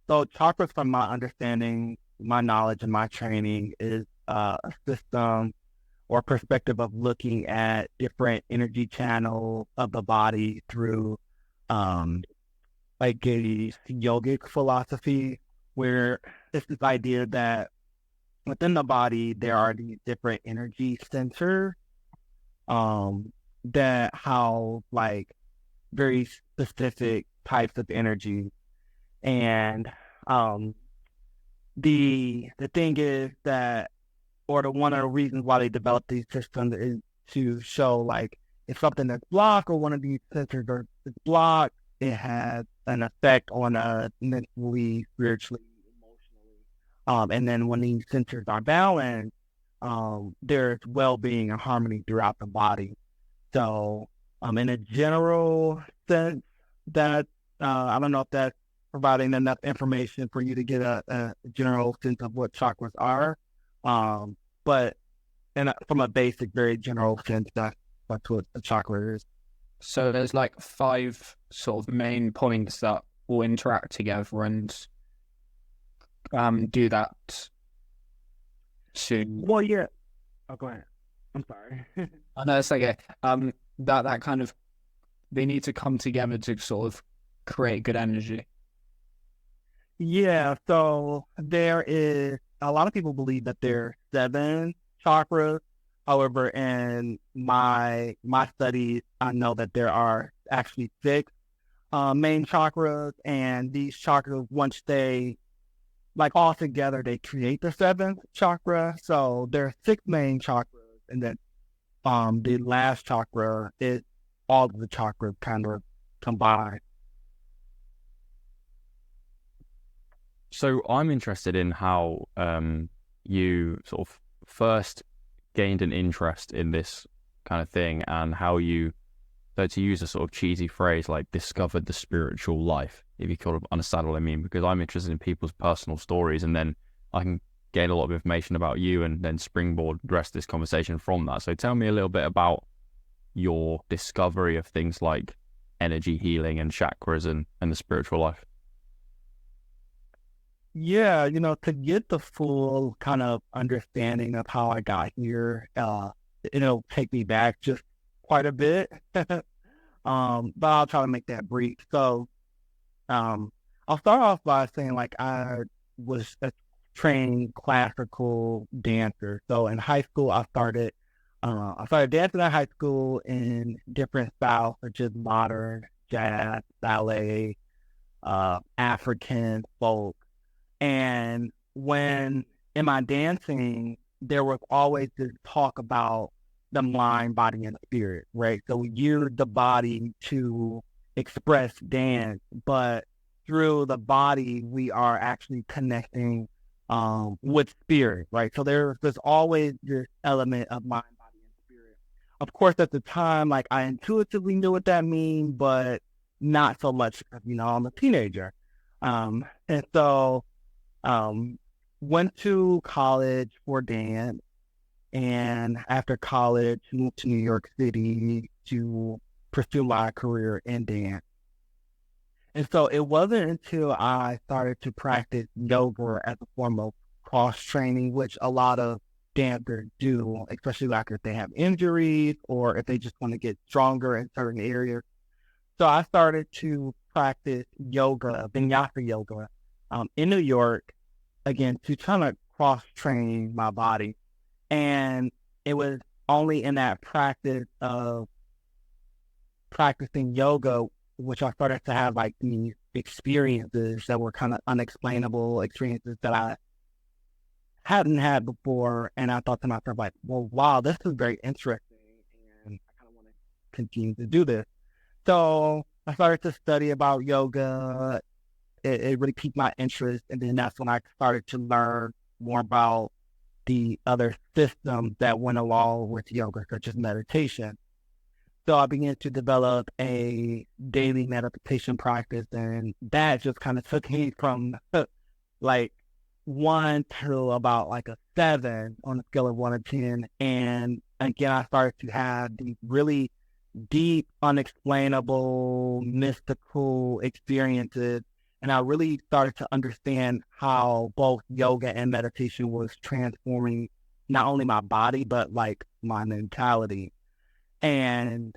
So chakras, from my understanding, my knowledge, and my training, is a system or perspective of looking at different energy channels of the body through um, like a yogic philosophy, where it's this idea that within the body there are these different energy centers um, that house like very specific types of energy. And um, the thing is that, or the one of the reasons why they developed these systems is to show like if something that's blocked or one of these sensors is blocked, it has an effect on us mentally, spiritually, emotionally. And then when these sensors are balanced, there's well-being and harmony throughout the body. So, in a general sense, that I don't know if that's providing enough information for you to get a general sense of what chakras are. But from a basic, very general sense, that's what a chakra is. So there's like five sort of main points that all interact together and do that to. Well, yeah. Oh, go ahead. I'm sorry. I know it's okay. That kind of, they need to come together to sort of create good energy. Yeah. So there is a lot of people believe that there are seven chakras. However, in my studies, I know that there are actually six main chakras, and these chakras, once they like all together, they create the seventh chakra. So there are six main chakras, and then the last chakra is all of the chakras kind of combined. So I'm interested in how you sort of first gained an interest in this kind of thing, and how you, so to use a sort of cheesy phrase, like discovered the spiritual life, if you kind of understand what I mean, because I'm interested in people's personal stories, and then I can gain a lot of information about you and then springboard the rest of this conversation from that. So tell me a little bit about your discovery of things like energy healing and chakras and the spiritual life. Yeah, to get the full kind of understanding of how I got here, it'll take me back just quite a bit. But I'll try to make that brief. So, I'll start off by saying like I was a trained classical dancer. So in high school, I started dancing in high school in different styles such as modern, jazz, ballet, African, folk. And when in my dancing, there was always this talk about the mind, body, and spirit, right? So we use the body to express dance, but through the body, we are actually connecting with spirit, right? So there's always this element of mind, body, and spirit. Of course, at the time, like I intuitively knew what that means, but not so much because, I'm a teenager. And so went to college for dance, and after college, moved to New York City to pursue my career in dance. And so it wasn't until I started to practice yoga as a form of cross training, which a lot of dancers do, especially like if they have injuries or if they just want to get stronger in certain areas. So I started to practice yoga, vinyasa yoga, in New York, again, to try to cross train my body. And it was only in that practice of practicing yoga, which I started to have like these experiences that were kind of unexplainable experiences that I hadn't had before. And I thought to myself, like, well, wow, this is very interesting. And I kind of want to continue to do this. So I started to study about yoga. It really piqued my interest. And then that's when I started to learn more about the other systems that went along with yoga, such as meditation. So I began to develop a daily meditation practice, and that just kind of took me from like one to about like a seven on a scale of 1 to 10. And again, I started to have these really deep, unexplainable, mystical experiences. And I really started to understand how both yoga and meditation was transforming not only my body, but like my mentality. And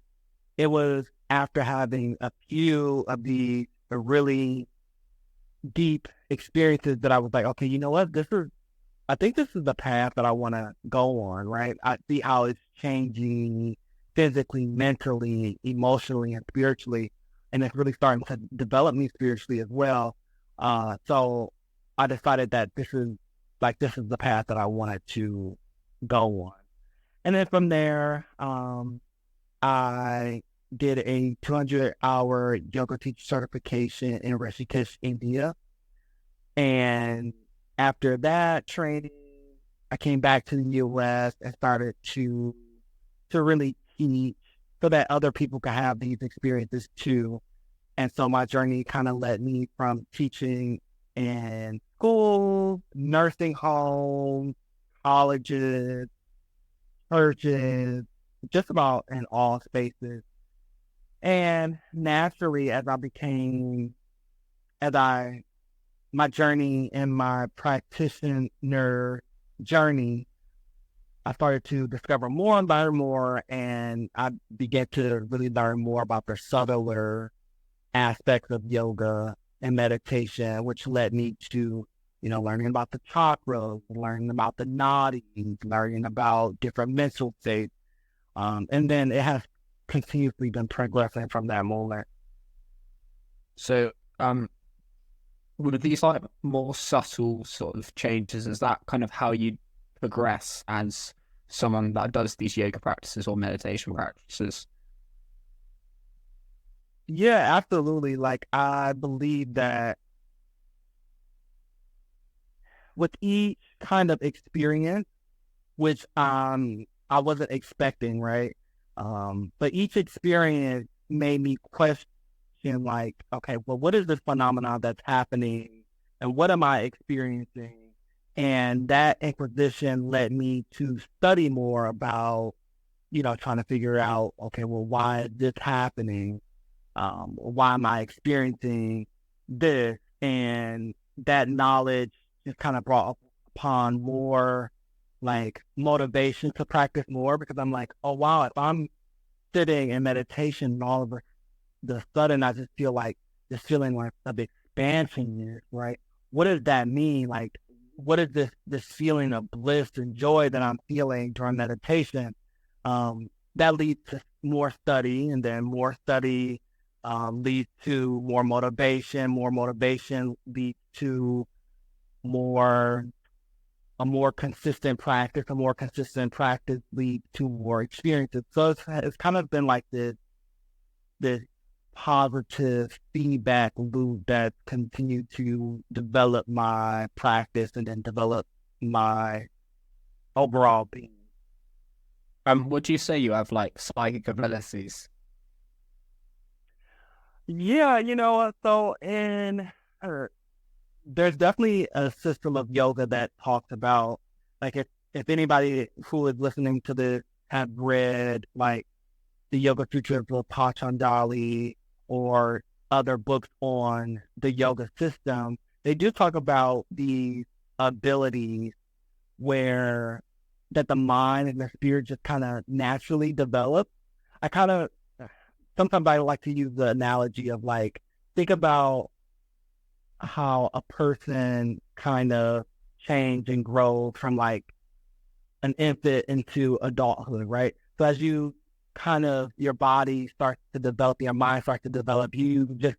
it was after having a few of these really deep experiences that I was like, okay, you know what? I think this is the path that I want to go on, right? I see how it's changing physically, mentally, emotionally, and spiritually. And it's really starting to develop me spiritually as well. So I decided that this is the path that I wanted to go on. And then from there, I did a 200-hour yoga teacher certification in Rishikesh, India. And after that training, I came back to the U.S. and started to really teach so that other people could have these experiences too. And so my journey kind of led me from teaching in schools, nursing homes, colleges, churches, just about in all spaces. And naturally, my journey in my practitioner journey, I started to discover more and learn more, and I began to really learn more about the subtler aspects of yoga and meditation, which led me to, learning about the chakras, learning about the nadis, learning about different mental states. And then it has continuously been progressing from that moment. So, were these like more subtle sort of changes? Is that kind of how you progress as someone that does these yoga practices or meditation practices? Yeah, absolutely. Like, I believe that with each kind of experience, which I wasn't expecting, right? But each experience made me question, like, okay, well, what is this phenomenon that's happening, and what am I experiencing? And that inquisition led me to study more about, trying to figure out, okay, well, why is this happening? Why am I experiencing this? And that knowledge just kind of brought upon more like motivation to practice more, because I'm like, oh wow, if I'm sitting in meditation and all of the sudden I just feel like this feeling like of expansion here, right? What does that mean? Like, what is this feeling of bliss and joy that I'm feeling during meditation? That leads to more study, and then more study leads to more motivation. More motivation leads to a more consistent practice. A more consistent practice leads to more experiences. So it's kind of been like this positive feedback loop that continued to develop my practice and then develop my overall being. Would you say you have like psychic abilities? Yeah, so there's definitely a system of yoga that talks about, like, if anybody who is listening to this have read like the Yoga Sutras of Patanjali or other books on the yoga system, they do talk about these abilities where that the mind and the spirit just kind of naturally develop. Sometimes I like to use the analogy of, like, think about how a person kind of change and grow from like an infant into adulthood, right? So as you your body starts to develop, your mind starts to develop, you just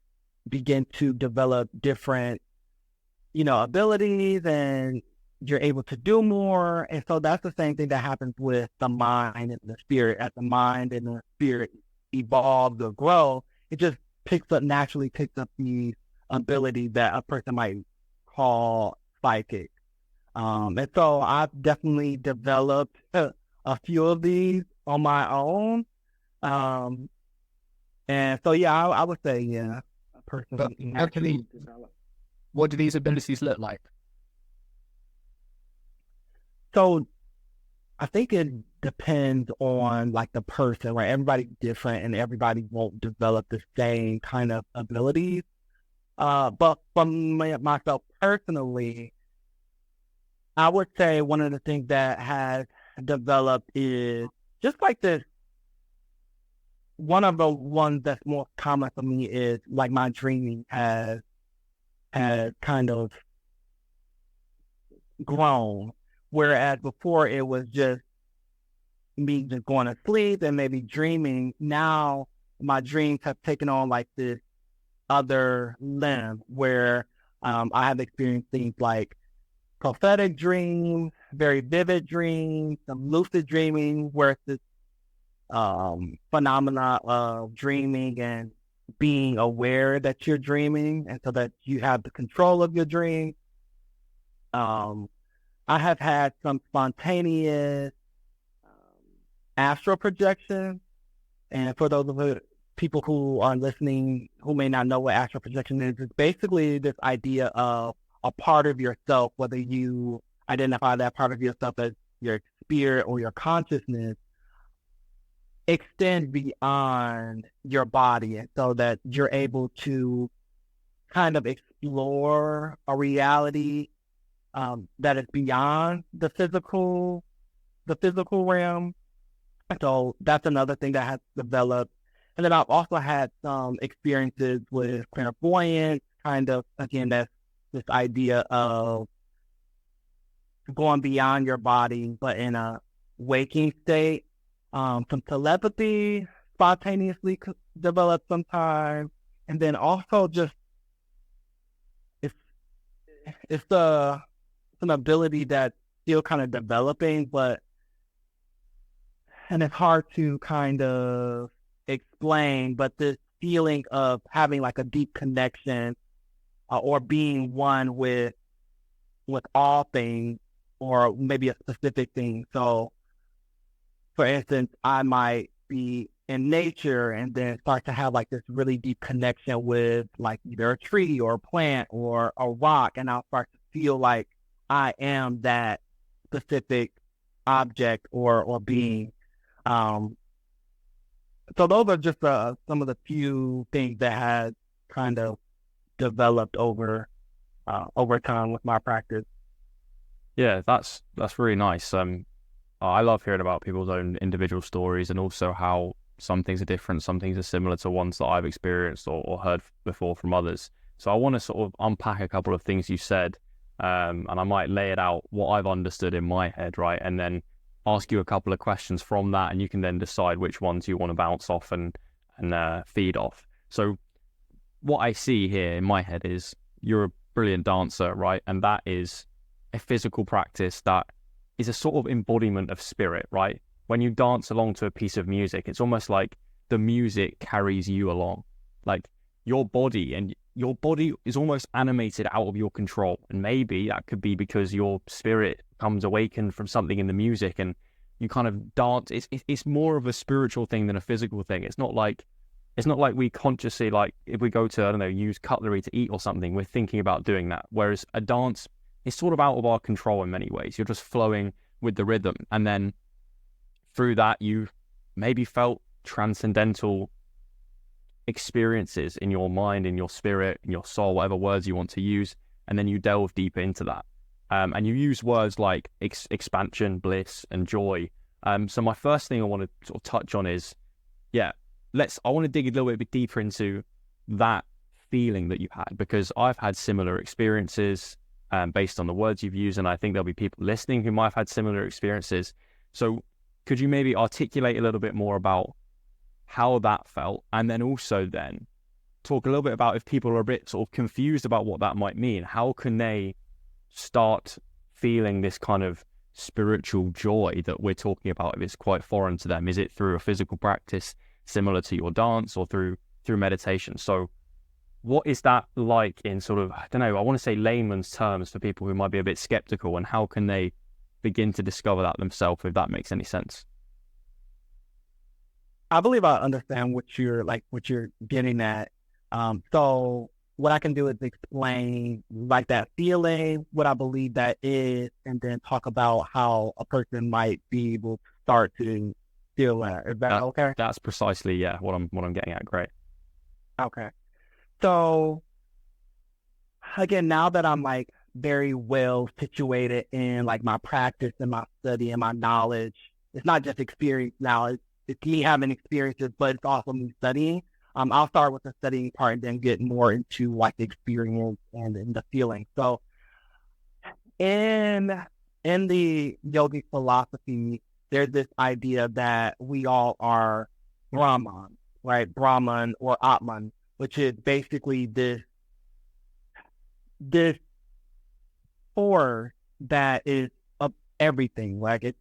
begin to develop different, abilities, and you're able to do more. And so that's the same thing that happens with the mind and the spirit. As the mind and the spirit evolve or grow, it just naturally picks up the ability that a person might call psychic. And so I've definitely developed a few of these on my own. And so, yeah, I would say, yeah, a person But naturally develop. what do these abilities look like? So I think it depends on like the person, right? Everybody's different and everybody won't develop the same kind of abilities. But for myself personally, I would say one of the things that has developed is just like this. One of the ones that's more common for me is like my dreaming has kind of grown, whereas before it was just me just going to sleep and maybe dreaming. Now my dreams have taken on like this other limb where I have experienced things like prophetic dreams, very vivid dreams, some lucid dreaming, where it's this phenomena of dreaming and being aware that you're dreaming, and so that you have the control of your dream. I have had some spontaneous astral projection, and for those of the people who are listening who may not know what astral projection is, it's basically this idea of a part of yourself, whether you identify that part of yourself as your spirit or your consciousness, extend beyond your body, and so that you're able to kind of explore a reality that is beyond the physical realm. So that's another thing that has developed. And then I've also had some experiences with clairvoyance, kind of, again, that's this idea of going beyond your body, but in a waking state. Some telepathy spontaneously developed sometimes. And then also just, it's an ability that's still kind of developing, and it's hard to kind of explain, but this feeling of having like a deep connection or being one with all things, or maybe a specific thing. So, for instance, I might be in nature and then start to have like this really deep connection with like either a tree or a plant or a rock, and I'll start to feel like I am that specific object or being. So those are just some of the few things that has kind of developed over time with my practice. Yeah, that's really nice. I love hearing about people's own individual stories, and also how some things are different, some things are similar to ones that I've experienced or heard before from others. So I want to sort of unpack a couple of things you said, and I might lay it out what I've understood in my head, right? And then ask you a couple of questions from that, and you can then decide which ones you want to bounce off and feed off. So what I see here in my head is you're a brilliant dancer, right? And that is a physical practice that is a sort of embodiment of spirit, right? When you dance along to a piece of music, it's almost like the music carries you along. Like your body is almost animated out of your control. And maybe that could be because your spirit comes awakened from something in the music and you kind of dance. It's more of a spiritual thing than a physical thing. It's not like we consciously, like if we go to, I don't know, use cutlery to eat or something, we're thinking about doing that. Whereas a dance is sort of out of our control in many ways. You're just flowing with the rhythm. And then through that, you maybe felt transcendental experiences in your mind, in your spirit, in your soul, whatever words you want to use. And then you delve deeper into that. And you use words like expansion, bliss, and joy. So my first thing I want to sort of touch on is, I want to dig a little bit deeper into that feeling that you had, because I've had similar experiences based on the words you've used, and I think there'll be people listening who might have had similar experiences. So could you maybe articulate a little bit more about how that felt, and then also then talk a little bit about if people are a bit sort of confused about what that might mean, how can they start feeling this kind of spiritual joy that we're talking about if it's quite foreign to them? Is it through a physical practice similar to your dance, or through meditation? So what is that like in sort of, I don't know, I want to say layman's terms for people who might be a bit skeptical, and how can they begin to discover that themselves, if that makes any sense? I believe I understand what you're getting at. So what I can do is explain like that feeling, what I believe that is, and then talk about how a person might be able to start to feel that. Is that okay? That's precisely, what I'm getting at. Great. Okay. So again, now that I'm like very well situated in like my practice and my study and my knowledge, it's not just experience now. It's me having experiences, but it's also me studying. I'll start with the studying part and then get more into like the experience and the feeling. So in the yogic philosophy, there's this idea that we all are Brahman, right? Brahman or Atman, which is basically this force that is of everything. Like it's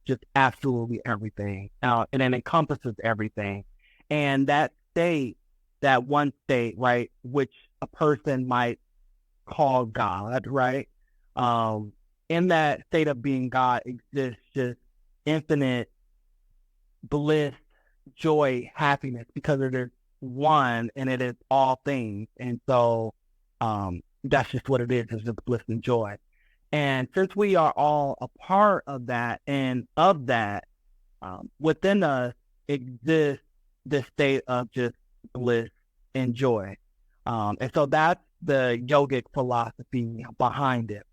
just absolutely everything, and it encompasses everything. And that state, that one state, right, which a person might call God, right? In that state of being God exists just infinite bliss, joy, happiness, because it is one and it is all things. And so that's just what it is. It's just bliss and joy. And since we are all a part of that, and of that, within us exists this state of just bliss and joy. And so that's the yogic philosophy behind it.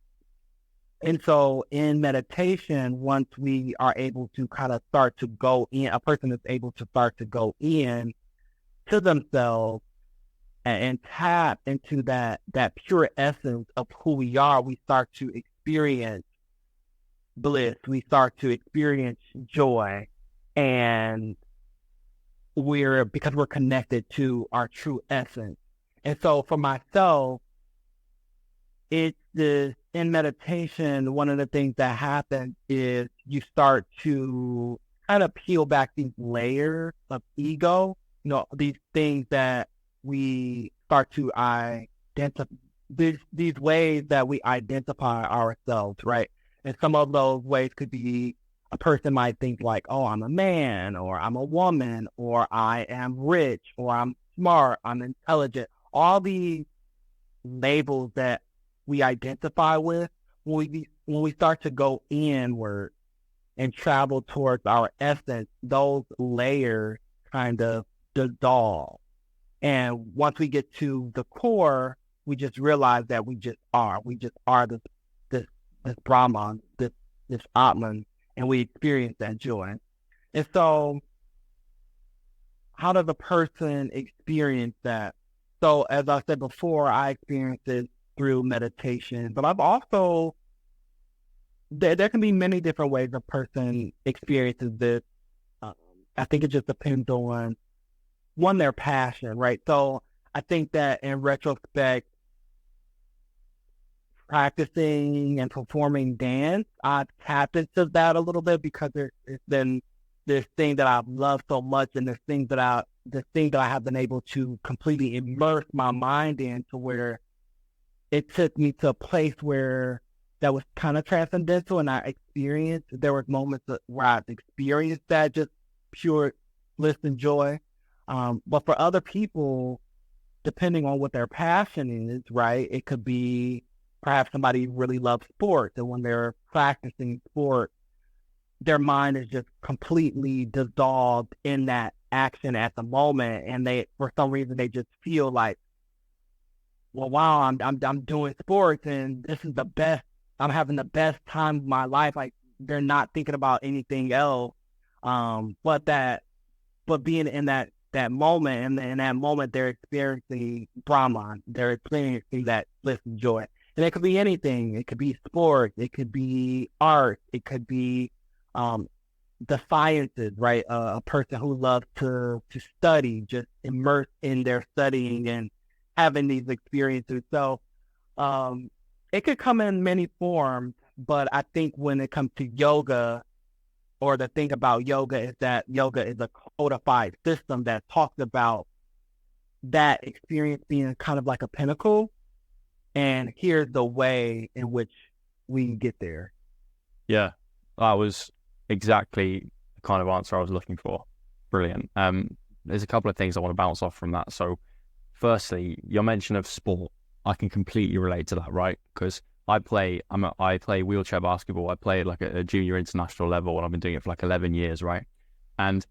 And so in meditation, once we are able to kind of start to go in, a person is able to start to go in to themselves and tap into that pure essence of who we are, we start to experience bliss, we start to experience joy, and because we're connected to our true essence. And so for myself, it's in meditation, one of the things that happens is you start to kind of peel back these layers of ego, these things that we start to identify, these ways that we identify ourselves, right? And some of those ways could be, a person might think like, oh, I'm a man, or I'm a woman, or I am rich, or I'm smart, I'm intelligent. All these labels that we identify with, when we start to go inward and travel towards our essence, those layers kind of dissolve. And once we get to the core, we just realize that we just are this Brahman, this Atman, and we experience that joy. And so how does a person experience that? So as I said before, I experienced it through meditation, but I've also, there can be many different ways a person experiences this. I think it just depends on, one, their passion, right? So I think that in retrospect, practicing and performing dance, I tapped into that a little bit because it's been this thing that I've loved so much, and this thing that I have been able to completely immerse my mind in, to where it took me to a place where that was kind of transcendental, and there were moments where I experienced that just pure bliss and joy. But for other people, depending on what their passion is, right, it could be perhaps somebody really loves sports, and when they're practicing sport, their mind is just completely dissolved in that action at the moment, and for some reason, they just feel like, well, wow, I'm doing sports, and this is the best. I'm having the best time of my life. Like, they're not thinking about anything else, but being in that moment, and in that moment, they're experiencing Brahman. They're experiencing that bliss and joy. And it could be anything. It could be sports. It could be art. It could be the sciences, right? A person who loves to study, just immersed in their studying and having these experiences. So it could come in many forms, but I think when it comes to yoga, or the thing about yoga is that yoga is a codified system that talks about that experience being kind of like a pinnacle. And here's the way in which we get there. Yeah, that was exactly the kind of answer I was looking for. Brilliant. There's a couple of things I want to bounce off from that. So firstly, your mention of sport, I can completely relate to that, right? Because I play wheelchair basketball. I play like a junior international level, and I've been doing it for like 11 years, right? And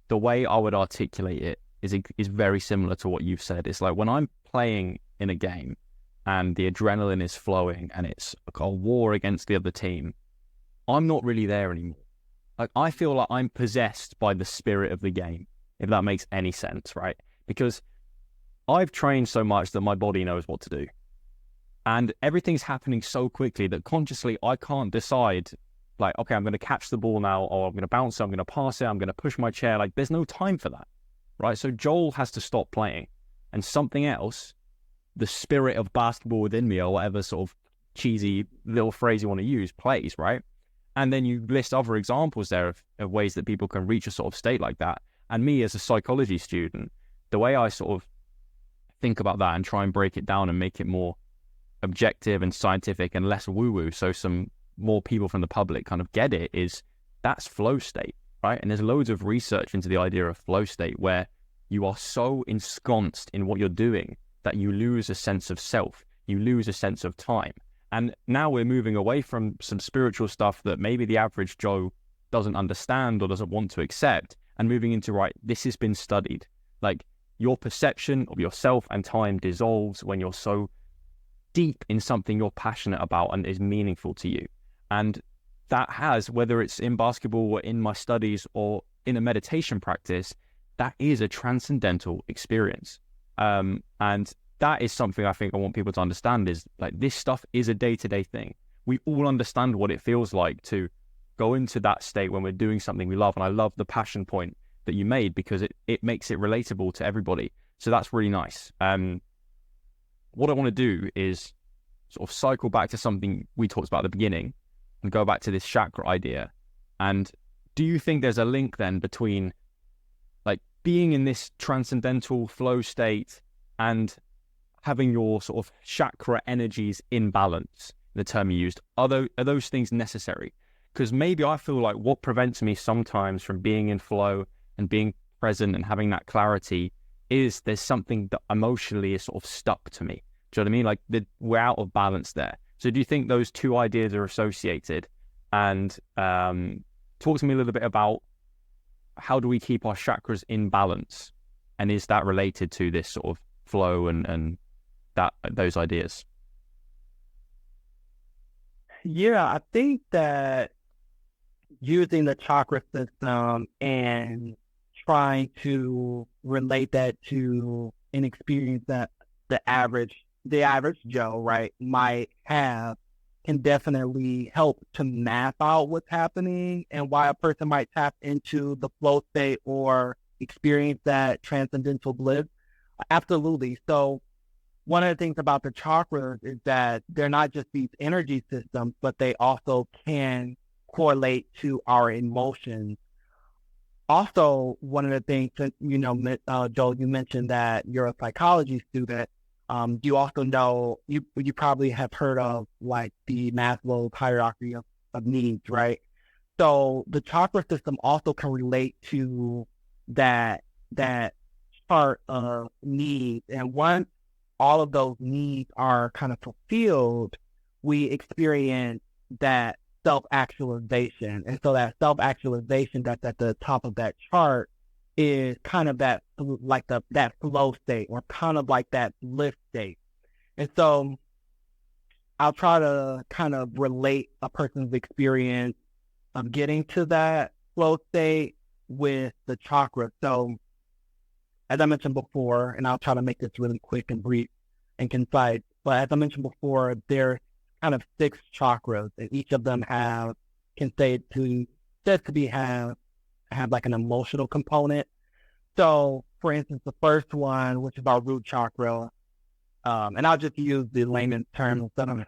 the way I would articulate it is very similar to what you've said. It's like when I'm playing in a game, and the adrenaline is flowing and it's like a war against the other team, I'm not really there anymore. Like, I feel like I'm possessed by the spirit of the game, if that makes any sense, right? Because I've trained so much that my body knows what to do. And everything's happening so quickly that consciously I can't decide, like, okay, I'm going to catch the ball now, or I'm going to bounce it, I'm going to pass it, I'm going to push my chair. Like, there's no time for that, right? So Joel has to stop playing, and something else, the spirit of basketball within me, or whatever sort of cheesy little phrase you want to use, plays, right? And then you list other examples there of ways that people can reach a sort of state like that. And me as a psychology student, the way I sort of think about that and try and break it down and make it more objective and scientific and less woo-woo, so some more people from the public kind of get it, is that's flow state, right? And there's loads of research into the idea of flow state, where you are so ensconced in what you're doing that you lose a sense of self, you lose a sense of time. And now we're moving away from some spiritual stuff that maybe the average Joe doesn't understand or doesn't want to accept, and moving into, right, this has been studied. Like, your perception of yourself and time dissolves when you're so deep in something you're passionate about and is meaningful to you. And that has, whether it's in basketball or in my studies or in a meditation practice, that is a transcendental experience. And that is something I think I want people to understand, is like, this stuff is a day-to-day thing. We all understand what it feels like to go into that state when we're doing something we love. And I love the passion point that you made, because it makes it relatable to everybody. So that's really nice. What I want to do is sort of cycle back to something we talked about at the beginning and go back to this chakra idea. And do you think there's a link then between, like, being in this transcendental flow state and having your sort of chakra energies in balance, the term you used? Are those things necessary? Because maybe I feel like what prevents me sometimes from being in flow and being present and having that clarity is there's something that emotionally is sort of stuck to me. Do you know what I mean? Like, we're out of balance there. So do you think those two ideas are associated? And talk to me a little bit about, how do we keep our chakras in balance? And is that related to this sort of flow and those ideas? Yeah, I think that using the chakra system and trying to relate that to an experience that the average Joe, right, might have, can definitely help to map out what's happening and why a person might tap into the flow state or experience that transcendental bliss. Absolutely. So one of the things about the chakras is that they're not just these energy systems, but they also can correlate to our emotions. Also, one of the things that, Joel, you mentioned that you're a psychology student. You also know, you probably have heard of, like, the Maslow's hierarchy of needs, right? So the chakra system also can relate to that chart of needs. And once all of those needs are kind of fulfilled, we experience that self-actualization. And so that self-actualization that's at the top of that chart is kind of that, like that flow state, or kind of like that bliss state. And so I'll try to kind of relate a person's experience of getting to that flow state with the chakra. So as I mentioned before, and I'll try to make this really quick and brief and concise, but as I mentioned before, there's kind of 6 chakras, and each of them have like an emotional component. So, for instance, the first one, which is our root chakra, and I'll just use the layman's term instead of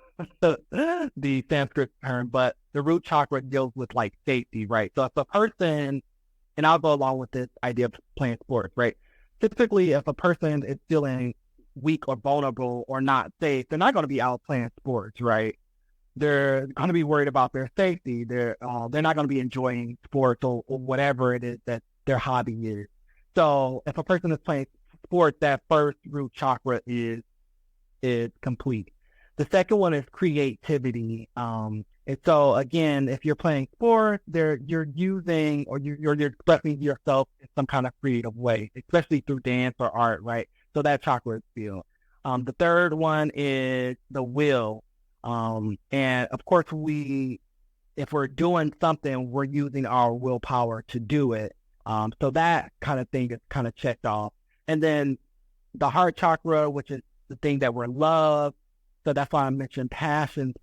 the Sanskrit term, but the root chakra deals with, like, safety, right? So if a person, and I'll go along with this idea of playing sports, right? Typically, if a person is feeling weak or vulnerable or not safe, they're not going to be out playing sports, right? They're going to be worried about their safety. They're not going to be enjoying sports or whatever it is that their hobby is. So if a person is playing sports, that first root chakra is complete. The second one is creativity. And so again, if you're playing sports, you're using, or you're expressing yourself in some kind of creative way, especially through dance or art, right? So that chakra is filled. The third one is the will. And of course, if we're doing something, we're using our willpower to do it. So that kind of thing is kind of checked off. And then the heart chakra, which is the thing that we're love. So that's why I mentioned passion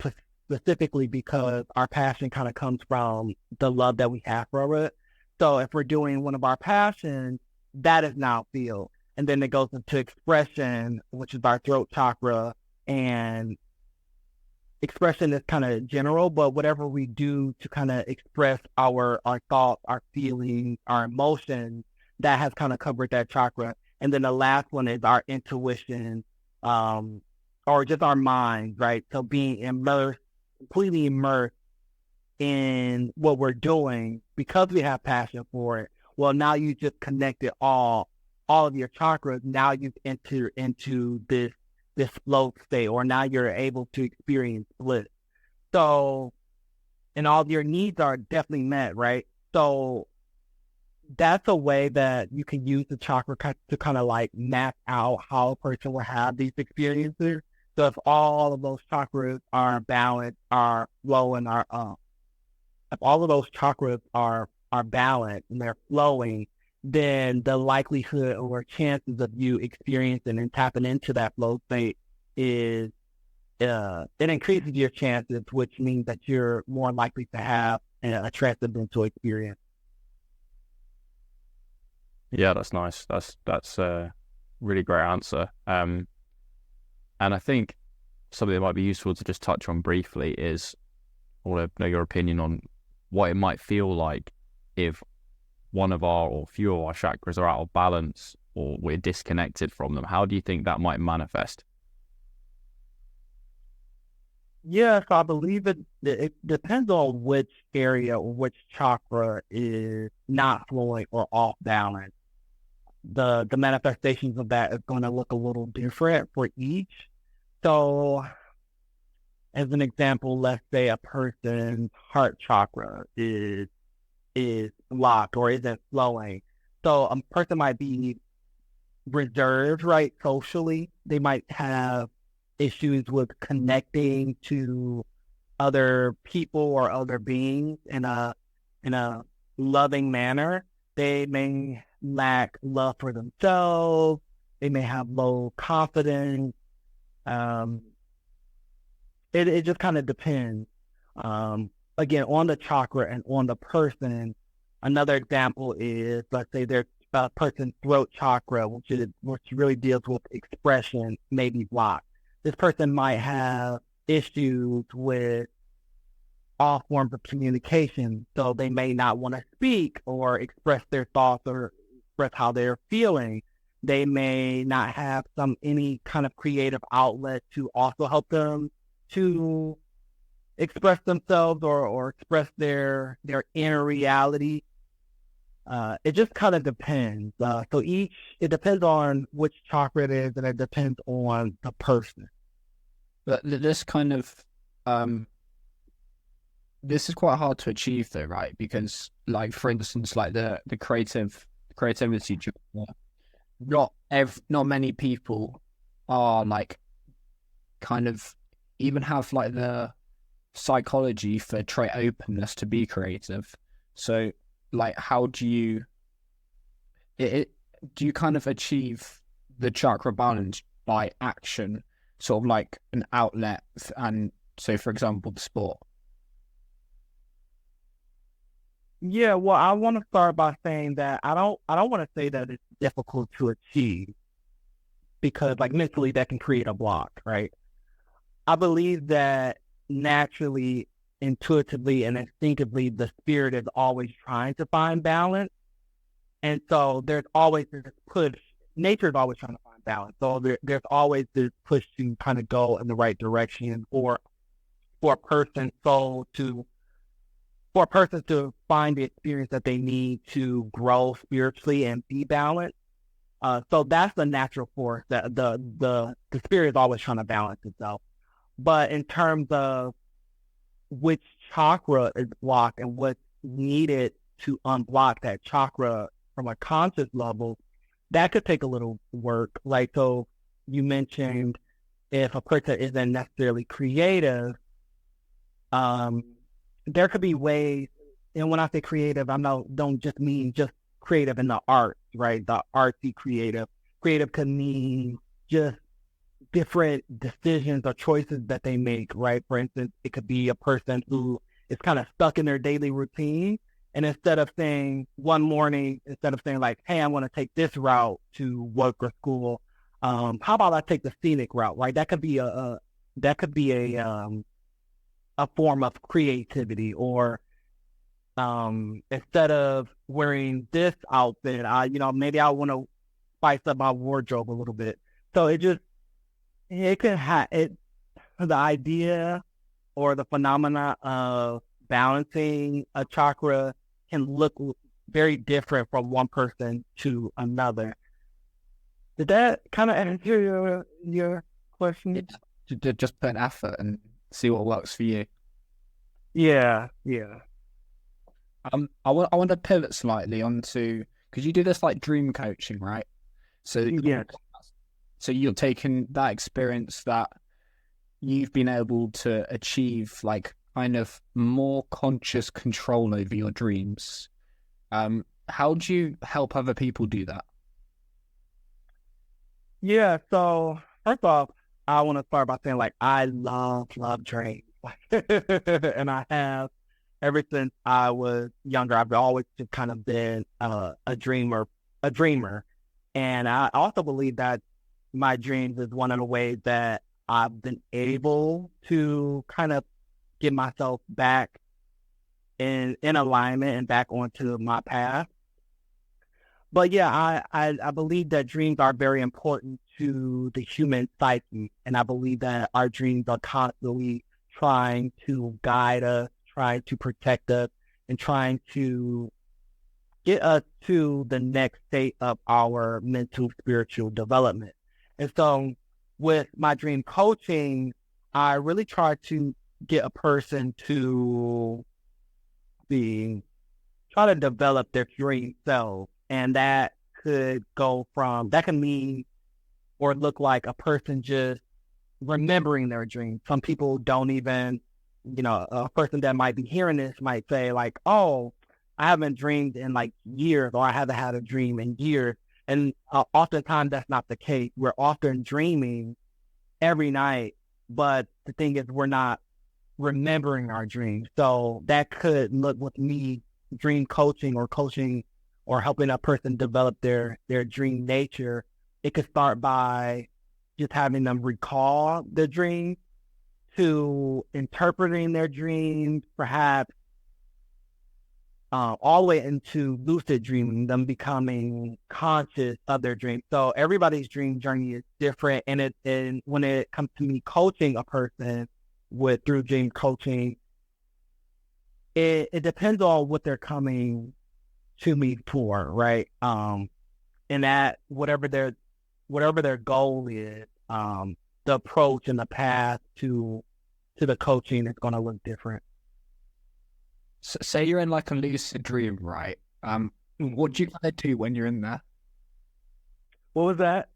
specifically, because our passion kind of comes from the love that we have for it. So if we're doing one of our passions, that is now feel. And then it goes into expression, which is our throat chakra. And expression is kind of general, but whatever we do to kind of express our thoughts, our feelings, our emotions, that has kind of covered that chakra. And then the last one is our intuition, or just our mind, right? So being completely immersed in what we're doing because we have passion for it. Well, now you just connected all of your chakras. Now you've entered into this flow state, or now you're able to experience bliss. So, and all of your needs are definitely met, right? So that's a way that you can use the chakra to kind of like map out how a person will have these experiences. So if all of those chakras are balanced, are flowing, if all of those chakras are balanced and they're flowing, then the likelihood or chances of you experiencing and tapping into that flow state is, it increases your chances, which means that you're more likely to have a transcendental experience. Yeah, that's nice. That's a really great answer. And I think something that might be useful to just touch on briefly is, I want to know your opinion on what it might feel like if one of our or few of our chakras are out of balance or we're disconnected from them. How do you think that might manifest? Yeah, so I believe it depends on which area or which chakra is not flowing or off balance. The manifestations of that is going to look a little different for each. So, as an example, let's say a person's heart chakra is blocked or isn't flowing. So a person might be reserved, right, socially. They might have issues with connecting to other people or other beings in a loving manner. They may lack love for themselves. They may have low confidence. It just kind of depends. Again, on the chakra and on the person. Another example is, let's say there's a person's throat chakra, which really deals with expression, may be blocked. This person might have issues with all forms of communication, so they may not want to speak or express their thoughts or express how they're feeling. They may not have any kind of creative outlet to also help them to express themselves or express their inner reality. It just kind of depends. So it depends on which chakra it is, and it depends on the person. But this kind of, this is quite hard to achieve though, right? Because like, for instance, like the creativity chakra, not many people are like, kind of even have like the psychology for trait openness to be creative. So like, how do you kind of achieve the chakra balance by action, sort of like an outlet? And so, for example, the sport. Yeah, well, I want to start by saying that I don't want to say that it's difficult to achieve, because like mentally that can create a block, right? I believe that naturally, intuitively, and instinctively, the spirit is always trying to find balance. And so there's always this push. Nature is always trying to find balance. So there's always this push to kind of go in the right direction, or for a person's soul to find the experience that they need to grow spiritually and be balanced. So that's the natural force, that the spirit is always trying to balance itself. But in terms of which chakra is blocked and what's needed to unblock that chakra from a conscious level, that could take a little work. Like, so you mentioned if a person isn't necessarily creative, there could be ways, and when I say creative, don't just mean just creative in the arts, right? The artsy creative. Creative could mean just different decisions or choices that they make, right? For instance, it could be a person who is kind of stuck in their daily routine. And instead of saying one morning, instead of saying like, hey, I'm going to take this route to work or school, how about I take the scenic route, right? That could be a form of creativity. Or instead of wearing this outfit, maybe I want to spice up my wardrobe a little bit. So it can have the idea or the phenomena of balancing a chakra can look very different from one person to another. Did that kind of answer your question? Just put an effort and see what works for you. Yeah. I want to pivot slightly onto, because you do this like dream coaching, right? So yeah. So you're taking that experience that you've been able to achieve, like kind of more conscious control over your dreams. How do you help other people do that? Yeah. So first off, I want to start by saying like I love dreams, and I have ever since I was younger. I've always just kind of been a dreamer, and I also believe that my dreams is one of the ways that I've been able to kind of get myself back in alignment and back onto my path. But yeah, I believe that dreams are very important to the human psyche. And I believe that our dreams are constantly trying to guide us, trying to protect us, and trying to get us to the next state of our mental, spiritual development. And so with my dream coaching, I really try to get a person to try to develop their dream self. And that can mean or look like a person just remembering their dreams. Some people don't even, a person that might be hearing this might say like, oh, I haven't dreamed in like years, or I haven't had a dream in years. And oftentimes that's not the case. We're often dreaming every night, but the thing is we're not remembering our dreams. So that could look with me, dream coaching or helping a person develop their dream nature. It could start by just having them recall the dream, to interpreting their dreams, perhaps all the way into lucid dreaming, them becoming conscious of their dreams. So everybody's dream journey is different, and when it comes to me coaching a person through dream coaching, it depends on what they're coming to me for, right? And that whatever their goal is, the approach and the path to the coaching is going to look different. So, say you're in like a lucid dream, right? What do you kind of do when you're in there? What was that?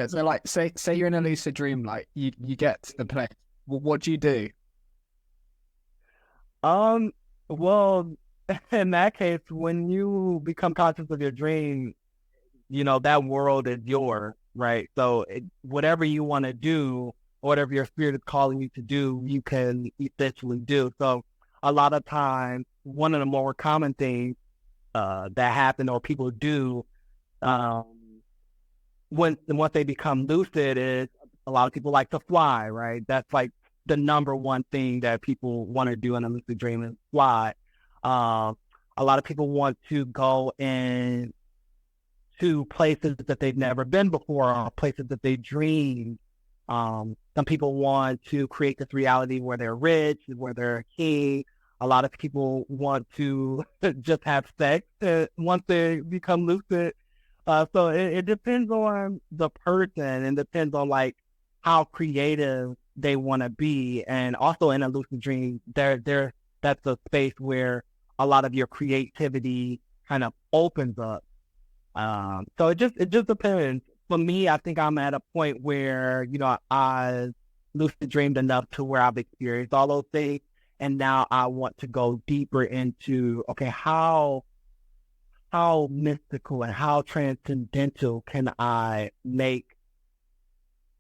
So like, say you're in a lucid dream, like you get to the place. What do you do? Well, in that case, when you become conscious of your dream, that world is yours, right? So whatever you want to do, or whatever your spirit is calling you to do, you can essentially do. So a lot of times, one of the more common things that happen or people do once they become lucid is a lot of people like to fly, right? That's like the number one thing that people want to do in a lucid dream is fly. A lot of people want to go in to places that they've never been before, or places that they dreamed. Some people want to create this reality where they're rich, where they're a king. A lot of people want to just have sex once they become lucid. So it depends on the person, and depends on like how creative they want to be. And also in a lucid dream, that's a space where a lot of your creativity kind of opens up. So it just depends. for me, I think I'm at a point where, I lucid dreamed enough to where I've experienced all those things. And now I want to go deeper into, okay, how mystical and how transcendental can I make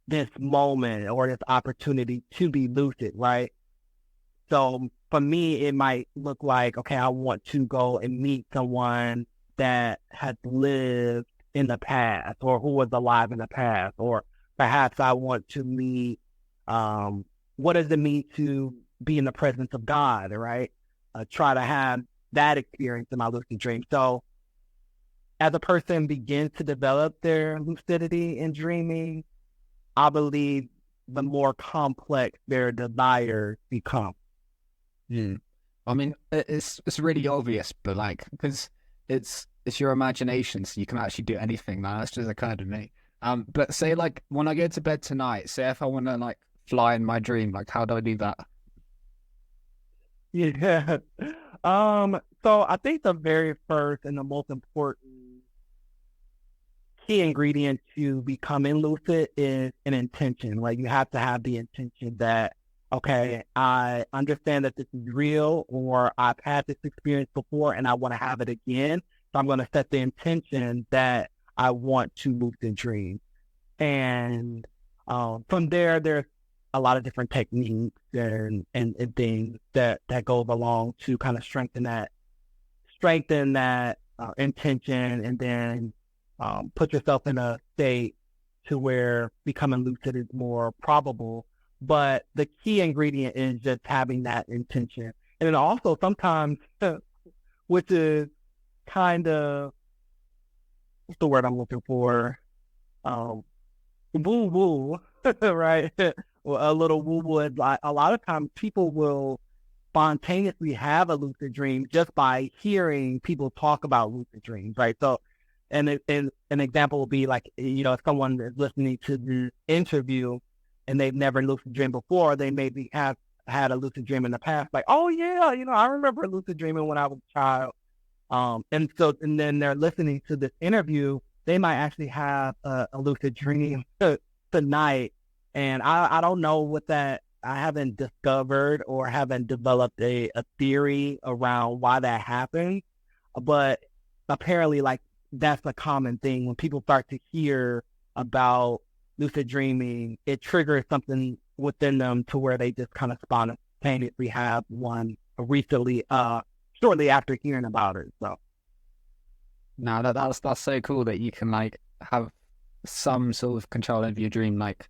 this moment or this opportunity to be lucid, right? So for me, it might look like, okay, I want to go and meet someone that has lived in the past or who was alive in the past, or perhaps I want to meet, what does it mean to be in the presence of God, right? Try to have that experience in my lucid dream. So as a person begins to develop their lucidity and dreaming, I believe the more complex their desires become. I mean, it's really obvious, but like, because it's your imagination, so you can actually do anything. Now that's just occurred to me. But say like when I go to bed tonight, say if I want to like fly in my dream, like how do I do that? Yeah. So I think the very first and the most important key ingredient to becoming lucid is an intention. Like you have to have the intention that, okay, I understand that this is real, or I've had this experience before and I want to have it again. So I'm going to set the intention that I want to lucid dream. And from there, there's a lot of different techniques and things that goes along to kind of strengthen that intention, and then put yourself in a state to where becoming lucid is more probable. But the key ingredient is just having that intention. And then also sometimes, which is kind of, what's the word I'm looking for? Woo-woo, right? Well, a little woo-woo is like, a lot of times people will spontaneously have a lucid dream just by hearing people talk about lucid dreams, right? So, and an example would be like, if someone is listening to the interview and they've never lucid dreamed before, they maybe have had a lucid dream in the past, like, oh yeah, I remember lucid dreaming when I was a child. And then they're listening to this interview, they might actually have a lucid dream tonight. And I don't know what that, I haven't discovered or haven't developed a theory around why that happens, but apparently like that's a common thing. When people start to hear about lucid dreaming, it triggers something within them to where they just kind of spontaneously have one recently, shortly after hearing about it. So now that's so cool that you can like have some sort of control over your dream. Like,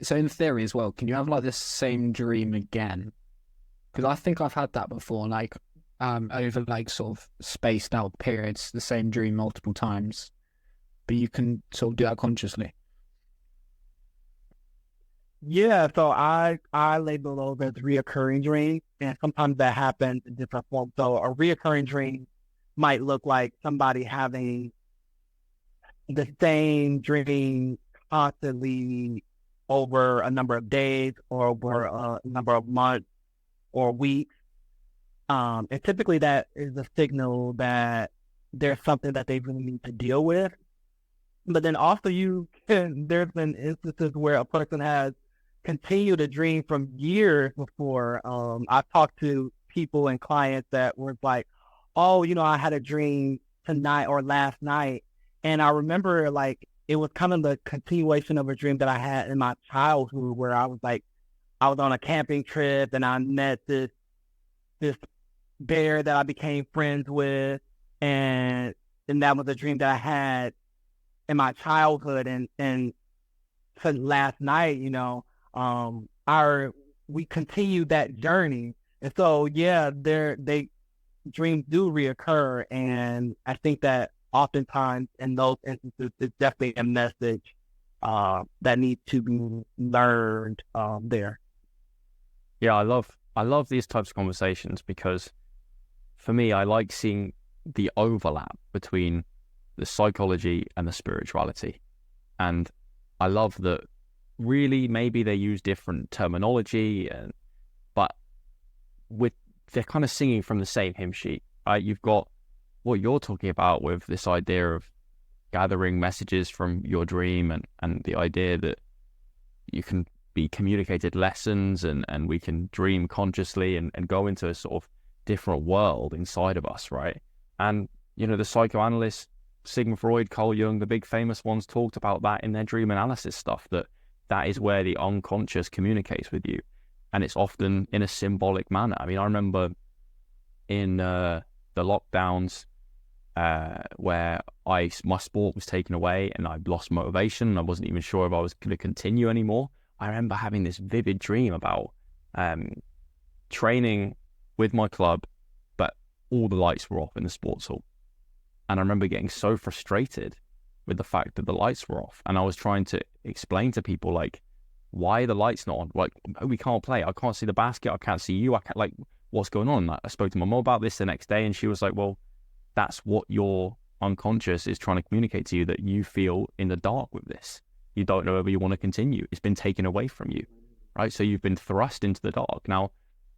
so in theory as well, can you have like this same dream again? Because I think I've had that before, like over like sort of spaced out periods, the same dream multiple times, but you can sort of do that consciously. yeah, so I label those as reoccurring dreams, and sometimes that happens in different forms. So a reoccurring dream might look like somebody having the same dream constantly over a number of days or over a number of months or weeks. And typically that is a signal that there's something that they really need to deal with. But then also there's been instances where a person has continued to dream from years before. I've talked to people and clients that were like, oh, I had a dream tonight or last night. And I remember like, it was kind of the continuation of a dream that I had in my childhood, where I was on a camping trip and I met this bear that I became friends with, and that was a dream that I had in my childhood. And so last night, we continued that journey, and so yeah, dreams do reoccur, and I think that oftentimes in those instances, it's definitely a message that needs to be learned there. Yeah, I love these types of conversations because for me, I like seeing the overlap between the psychology and the spirituality. And I love that really maybe they use different terminology, but they're kind of singing from the same hymn sheet, right? You've got what you're talking about with this idea of gathering messages from your dream, and the idea that you can be communicated lessons, and we can dream consciously and go into a sort of different world inside of us, right? And, you know, the psychoanalysts, Sigmund Freud, Carl Jung, the big famous ones, talked about that in their dream analysis stuff, that is where the unconscious communicates with you. And it's often in a symbolic manner. I mean, I remember in the lockdowns where my sport was taken away and I lost motivation and I wasn't even sure if I was going to continue anymore. I remember having this vivid dream about training with my club, but all the lights were off in the sports hall. And I remember getting so frustrated with the fact that the lights were off. And I was trying to explain to people, like, why are the lights not on? Like, we can't play. I can't see the basket. I can't see you. I can't, like, what's going on? I spoke to my mom about this the next day, and she was like, well, that's what your unconscious is trying to communicate to you, that you feel in the dark with this. You don't know whether you want to continue. It's been taken away from you, right? So you've been thrust into the dark. Now,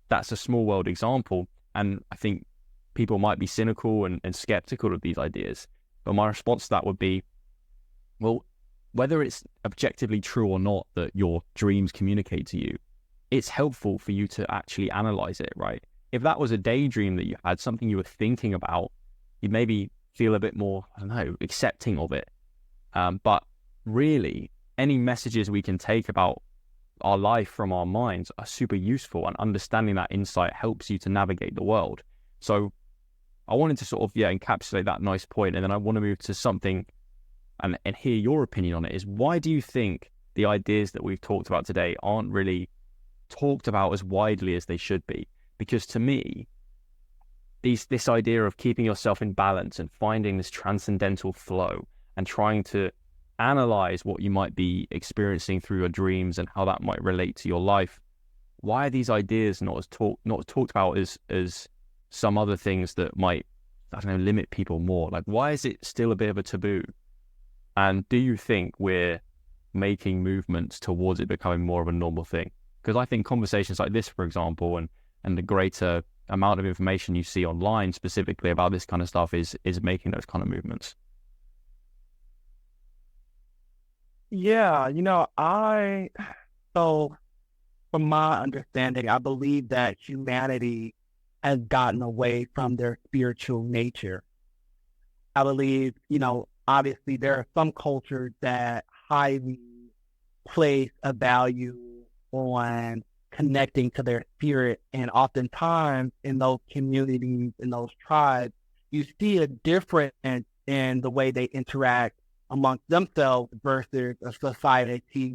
that's a small world example. And I think people might be cynical and skeptical of these ideas. But my response to that would be, well, whether it's objectively true or not that your dreams communicate to you, it's helpful for you to actually analyze it, right? If that was a daydream that you had, something you were thinking about, you'd maybe feel a bit more, I don't know, accepting of it. But really, any messages we can take about our life from our minds are super useful, and understanding that insight helps you to navigate the world. So I wanted to sort of, encapsulate that nice point, and then I want to move to something and hear your opinion on it. Is, why do you think the ideas that we've talked about today aren't really talked about as widely as they should be? Because to me, this idea of keeping yourself in balance and finding this transcendental flow and trying to analyze what you might be experiencing through your dreams and how that might relate to your life, why are these ideas not talked about as some other things that might, I don't know, limit people more? Like, why is it still a bit of a taboo? And do you think we're making movements towards it becoming more of a normal thing? Because I think conversations like this, for example, and the greater amount of information you see online specifically about this kind of stuff is making those kind of movements. Yeah, so from my understanding, I believe that humanity has gotten away from their spiritual nature. I believe, obviously there are some cultures that highly place a value on connecting to their spirit. And oftentimes in those communities, in those tribes, you see a difference in the way they interact amongst themselves versus a society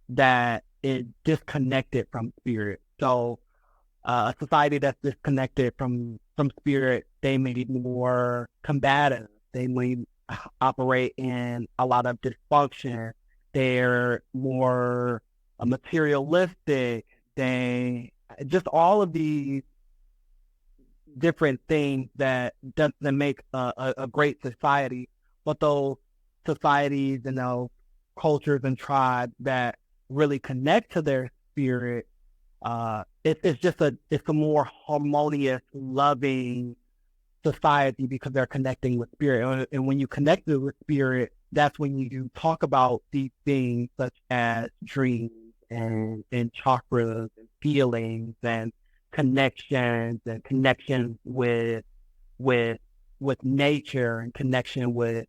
that is disconnected from spirit. So a society that's disconnected from spirit, they may be more combative. They may operate in a lot of dysfunction. They're more materialistic. They just all of these different things that doesn't make a great society. But those societies and those cultures and tribes that really connect to their spirit, it's a more harmonious, loving society because they're connecting with spirit. And when you connect with spirit, that's when you talk about these things such as dreams and chakras and feelings and connections with nature and connection with,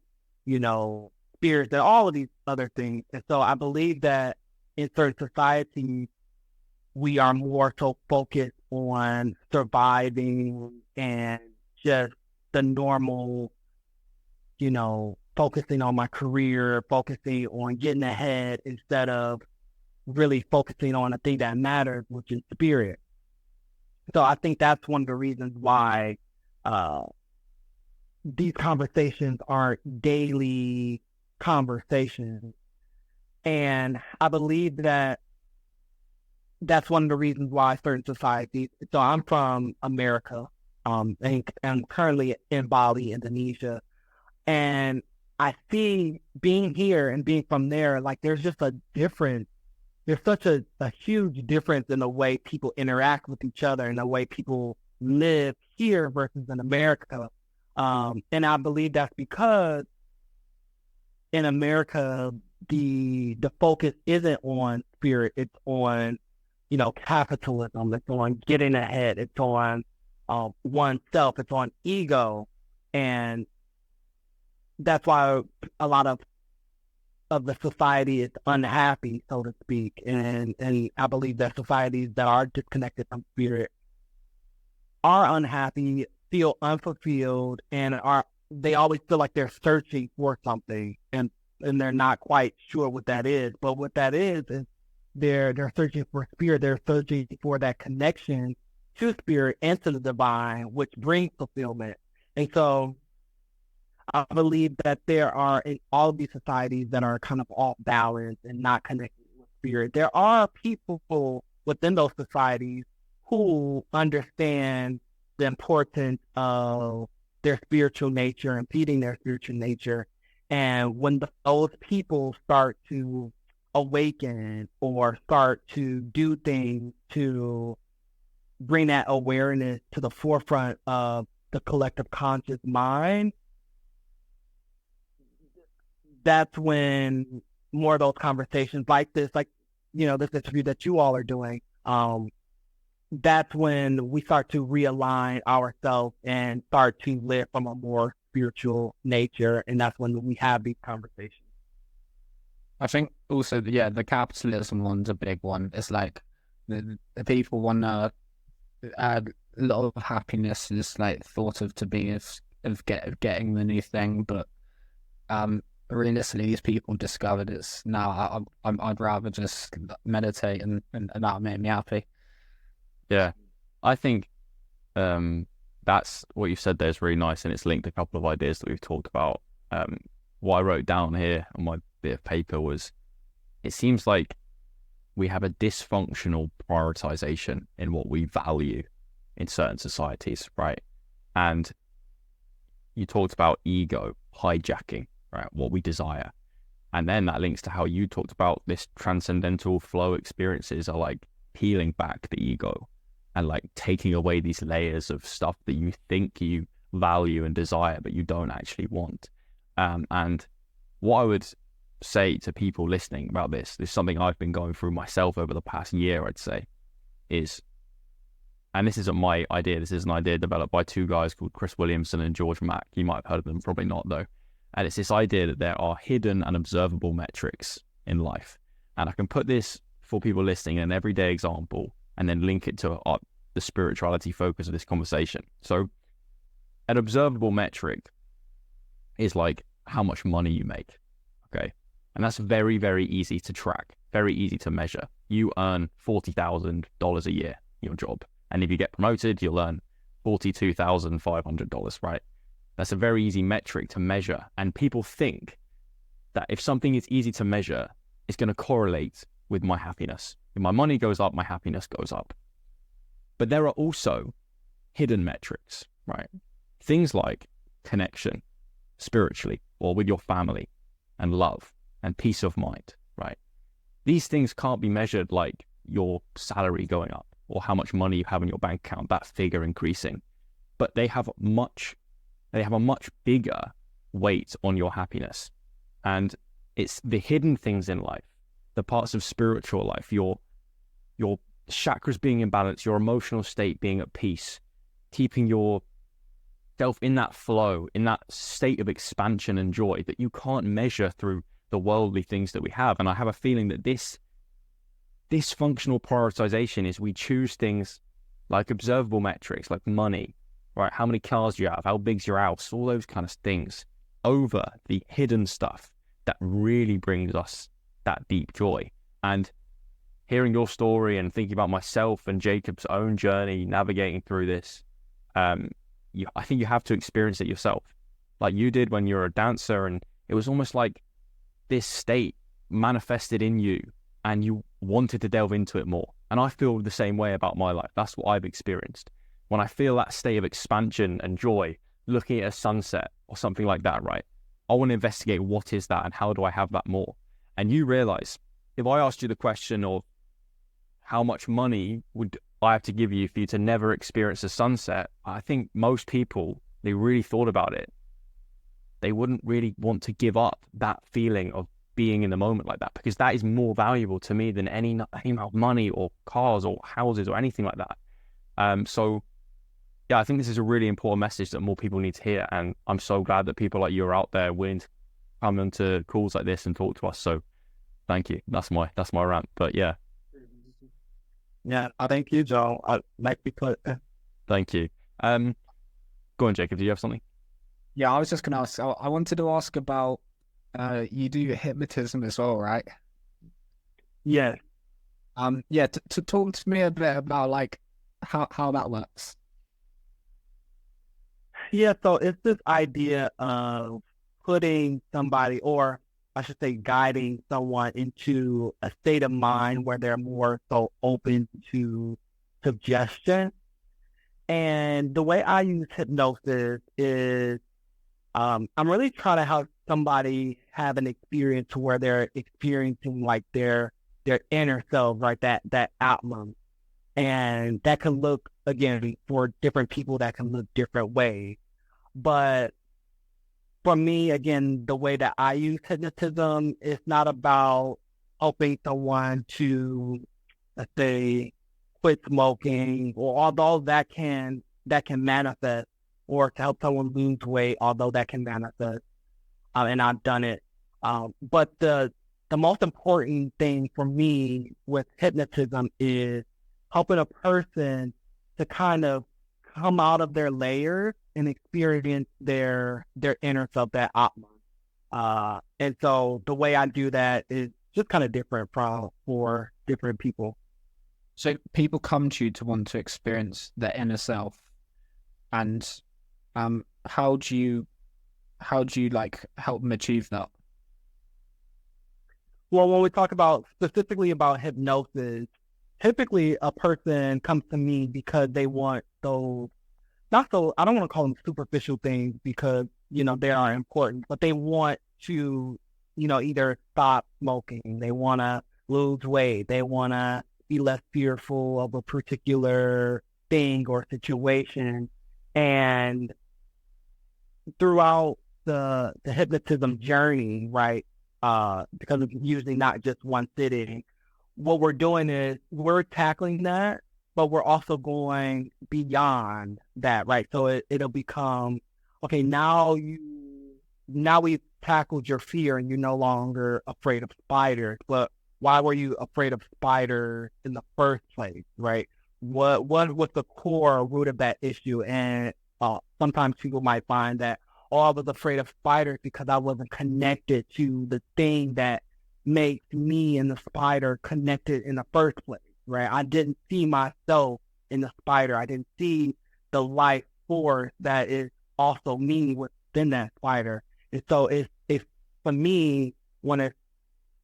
spirits and all of these other things. And so I believe that in certain societies, we are more so focused on surviving and just the normal, focusing on my career, focusing on getting ahead instead of really focusing on the thing that matters, which is spirit. So I think that's one of the reasons why these conversations aren't daily conversations. And I believe that that's one of the reasons why certain societies, so I'm from America, and I'm currently in Bali, Indonesia. And I see being here and being from there, like there's just a difference. There's such a huge difference in the way people interact with each other and the way people live here versus in America. And I believe that's because in America, the focus isn't on spirit, it's on, capitalism, it's on getting ahead, it's on oneself, it's on ego. And that's why a lot of the society is unhappy, so to speak. And I believe that societies that are disconnected from spirit are unhappy, feel unfulfilled, and they always feel like they're searching for something, and they're not quite sure what that is. But what that is they're searching for spirit. They're searching for that connection to spirit and to the divine, which brings fulfillment. And so I believe that there are, in all of these societies that are kind of off balance and not connected with spirit, there are people within those societies who understand the importance of their spiritual nature and feeding their spiritual nature. And when those people start to awaken or start to do things to bring that awareness to the forefront of the collective conscious mind, that's when more of those conversations like this, this interview that you all are doing, that's when we start to realign ourselves and start to live from a more spiritual nature. And that's when we have these conversations. I think also, the capitalism one's a big one. It's like the people want to add a lot of happiness is like thought of to be of getting the new thing, but realistically, these people discovered it's now. I'd rather just meditate and that made me happy. Yeah, I think that's what you said there is really nice, and it's linked a couple of ideas that we've talked about. What I wrote down here on my bit of paper was, it seems like we have a dysfunctional prioritization in what we value in certain societies, right? And you talked about ego hijacking, right, what we desire. And then that links to how you talked about this transcendental flow experiences are like peeling back the ego and like taking away these layers of stuff that you think you value and desire, but you don't actually want. And what I would say to people listening about this is something I've been going through myself over the past year, I'd say, is, and this isn't my idea, this is an idea developed by two guys called Chris Williamson and George Mack. You might have heard of them, probably not though. And it's this idea that there are hidden and observable metrics in life. And I can put this for people listening in an everyday example and then link it to the spirituality focus of this conversation. So an observable metric is like how much money you make, okay? And that's very, very easy to track, very easy to measure. You earn $40,000 a year in your job. And if you get promoted, you'll earn $42,500, right? That's a very easy metric to measure. And people think that if something is easy to measure, it's going to correlate with my happiness. If my money goes up, my happiness goes up. But there are also hidden metrics, right? Things like connection spiritually or with your family and love and peace of mind, right? These things can't be measured like your salary going up or how much money you have in your bank account, that figure increasing. But they have a much bigger weight on your happiness. And it's the hidden things in life, the parts of spiritual life, your chakras being in balance, your emotional state being at peace, keeping yourself in that flow, in that state of expansion and joy that you can't measure through the worldly things that we have. And I have a feeling that this dysfunctional prioritization is we choose things like observable metrics, like money, right? How many cars do you have? How big's your house? All those kind of things over the hidden stuff that really brings us that deep joy. And hearing your story and thinking about myself and Jacob's own journey navigating through this, I think you have to experience it yourself, like you did when you were a dancer. And it was almost like this state manifested in you and you wanted to delve into it more. And I feel the same way about my life. That's what I've experienced. When I feel that state of expansion and joy, looking at a sunset or something like that, right? I want to investigate what is that and how do I have that more? And you realize, if I asked you the question of how much money would I have to give you for you to never experience a sunset, I think most people, they really thought about it. they wouldn't really want to give up that feeling of being in the moment like that, because that is more valuable to me than any amount of money or cars or houses or anything like that. So yeah, I think this is a really important message that more people need to hear, and I'm so glad that people like you are out there willing to come into calls like this and talk to us. So thank you. That's my rant. But yeah. Yeah, thank you, Joe. Thank you. Go on, Jacob. Do you have something? Yeah, I was just going to ask. I wanted to ask about you do hypnotism as well, right? Yes. Yeah. To talk to me a bit about like how that works. Yeah, so it's this idea of putting somebody, or I should say guiding someone into a state of mind where they're more so open to suggestion. And the way I use hypnosis is I'm really trying to help somebody have an experience where they're experiencing like their inner self, right? That outcome. And that can look, again, for different people, that can look different ways. But for me, again, the way that I use hypnotism is not about helping someone to, let's say, quit smoking, or although that can manifest, or to help someone lose weight, although that can manifest, and I've done it. But the most important thing for me with hypnotism is helping a person to kind of come out of their layers and experience their inner self, that Atman. And so the way I do that is just kind of different for different people. So people come to you to want to experience their inner self, and how do you like help them achieve that? Well, when we talk about specifically about hypnosis, typically a person comes to me because they want those, not so, I don't want to call them superficial things, because, they are important, but they want to, either stop smoking, they want to lose weight, they want to be less fearful of a particular thing or situation. And throughout the hypnotism journey, right, because it's usually not just one sitting, what we're doing is we're tackling that, but we're also going beyond that, right? So it'll become, okay, now we've tackled your fear and you're no longer afraid of spiders, but why were you afraid of spiders in the first place, right? What was the core root of that issue? And sometimes people might find that, I was afraid of spiders because I wasn't connected to the thing that makes me and the spider connected in the first place, right? I didn't see myself in the spider. I didn't see the life force that is also me within that spider. And so it's for me, when